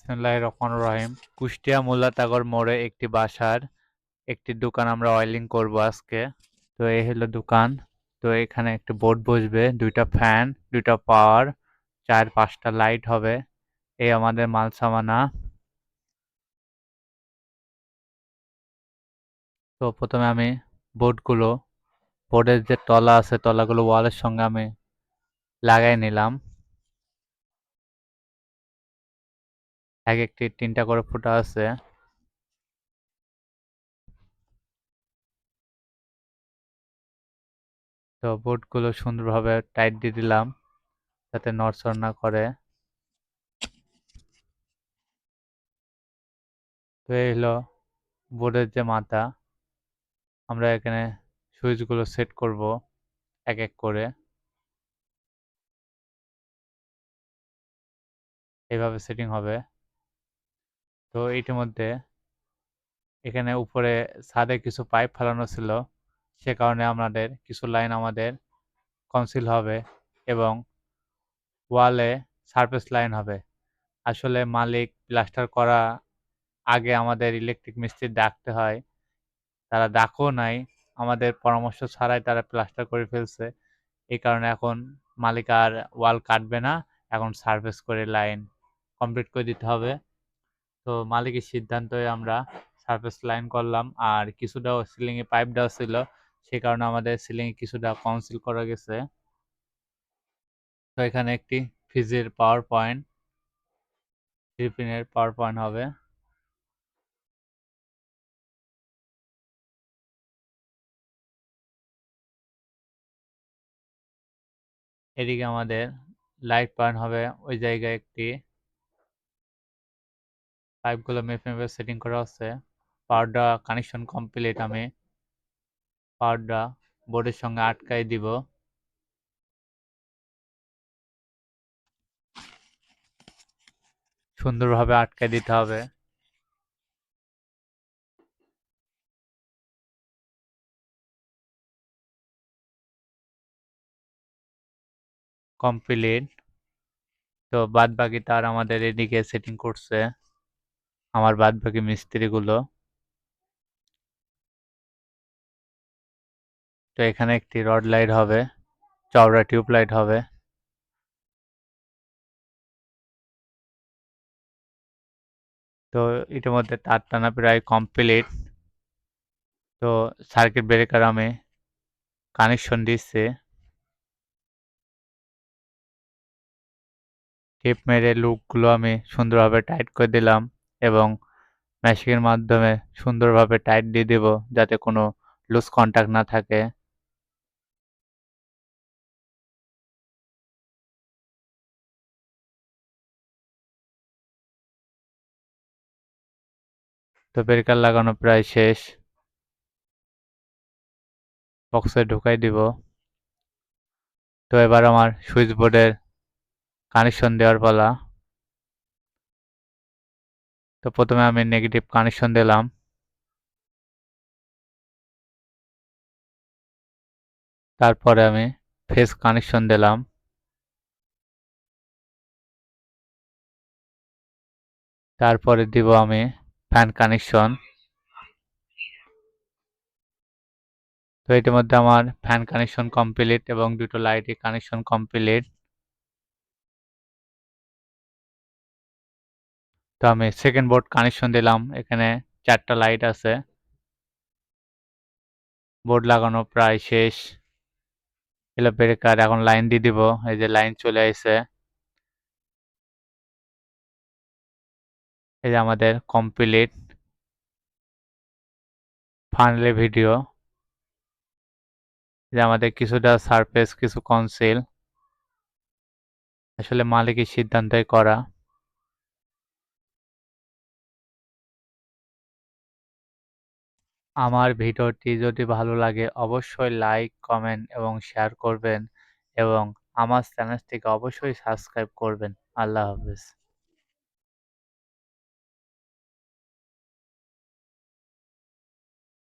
বিসমিল্লাহির রহমানির রহিম। কুষ্টিয়া মোল্লাতাগর মোড়ে একটি বাসার একটি দোকান আমরা অয়েলিং করব আজকে। তো এই হলো দোকান। তো এখানে একটা বোর্ড বসবে, দুইটা ফ্যান, দুইটা পাওয়ার, 4-5টা লাইট হবে। এই আমাদের মাল সামানা। তো প্রথমে আমি বোর্ডগুলো, বোর্ডের যে তলা আছে তলাগুলো ওয়ালের সঙ্গে আমি লাগাই নিলাম। এক একটি 3টা করে ফুটা আছে। তো বোর্ডগুলো সুন্দরভাবে টাইট দিয়ে দিলাম যাতে নড়চড় না করে। তো এই হলো বোর্ডের যে মাথা। আমরা এখানে সুইচগুলো সেট করব এক এক করে। এভাবে সেটিং হবে। তো ইতিমধ্যে এখানে উপরে ছাদে কিছু পাইপ ফেলানো ছিল, সে কারণে আমাদের কিছু লাইন আমাদের কনসিল হবে এবং ওয়ালে সারফেস লাইন হবে। আসলে মালিক প্লাস্টার করা আগে আমাদের ইলেকট্রিক মিস্ত্রি ডাকতে হয়, তারা ডাকও নাই, আমাদের পরামর্শ ছাড়াই তারা প্লাস্টার করে ফেলছে। এই কারণে এখন মালিক আর ওয়াল কাটবে না, এখন সারফেস করে লাইন কমপ্লিট করে দিতে হবে। তো মালিকের সিদ্ধান্তে আমরা সারফেস লাইন করলাম, আর কিছুটা সিলিংয়ে পাইপ দেওয়া ছিল, সে কারণে আমাদের সিলিংয়ে কিছুটা কনসিল করা গেছে। তো এখানে একটি ফ্রিজের পাওয়ার পয়েন্ট, 3 পিনের পাওয়ার পয়েন্ট হবে। এদিকে আমাদের লাইট পয়েন্ট হবে, ওই জায়গায় একটি পাইপগুলো মেপে মেপে সেটিং করা হচ্ছে। পাওয়ারটা কানেকশন কমপ্লিট, আমি পাওয়ারটা বোর্ডের সঙ্গে আটকাই দিব। সুন্দরভাবে আটকাই দিতে হবে। কমপ্লিট। তো বাদ বাকি তার আমাদের এদিকে সেটিং করছে আমার বাদ বাকি মিস্ত্রিগুলো। তো এখানে একটি রড লাইট হবে, চওড়া টিউব লাইট হবে। তো ইতিমধ্যে তার টানা প্রায় কমপ্লিট। তো সার্কিট ব্রেকার আমি কানেকশন দিচ্ছে, টেপ মেরে লুপগুলো আমি সুন্দরভাবে টাইট করে দিলাম এবং মেশিনের মাধ্যমে সুন্দরভাবে টাইট দিয়ে দেব যাতে কোনো লুজ কন্টাক্ট না থাকে। তো ব্রেকার লাগানো প্রায় শেষ, বক্সে ঢুকাই দিব। তো এবার আমার সুইচ বোর্ডের কানেকশন দেওয়ার পালা। তো প্রথমে আমি নেগেটিভ কানেকশন দিলাম, তারপরে আমি ফেজ কানেকশন দিলাম, তারপরে দিব আমি ফ্যান কানেকশন। তো ইতিমধ্যে আমার ফ্যান কানেকশন কমপ্লিট এবং দুটো লাইটের কানেকশন কমপ্লিট। তো আমি সেকেন্ড বোর্ড কানেকশন দিলাম, এখানে 4টা লাইট আছে। বোর্ড লাগানো প্রায় শেষ। এলো ব্রেকার, এখন লাইন দিয়ে দিব। এই যে লাইন চলে আসছে। এই যে আমাদের কমপ্লিট ফাইনালি ভিডিও। যে আমাদের কিছুটা সারফেস, কিছু কনসিল, আসলে মালিকের সিদ্ধান্তই করা। আমার ভিডিওটি যদি ভালো লাগে অবশ্যই লাইক, কমেন্ট এবং শেয়ার করবেন এবং আমার চ্যানেলটিকে অবশ্যই সাবস্ক্রাইব করবেন। আল্লাহ হাফেজ।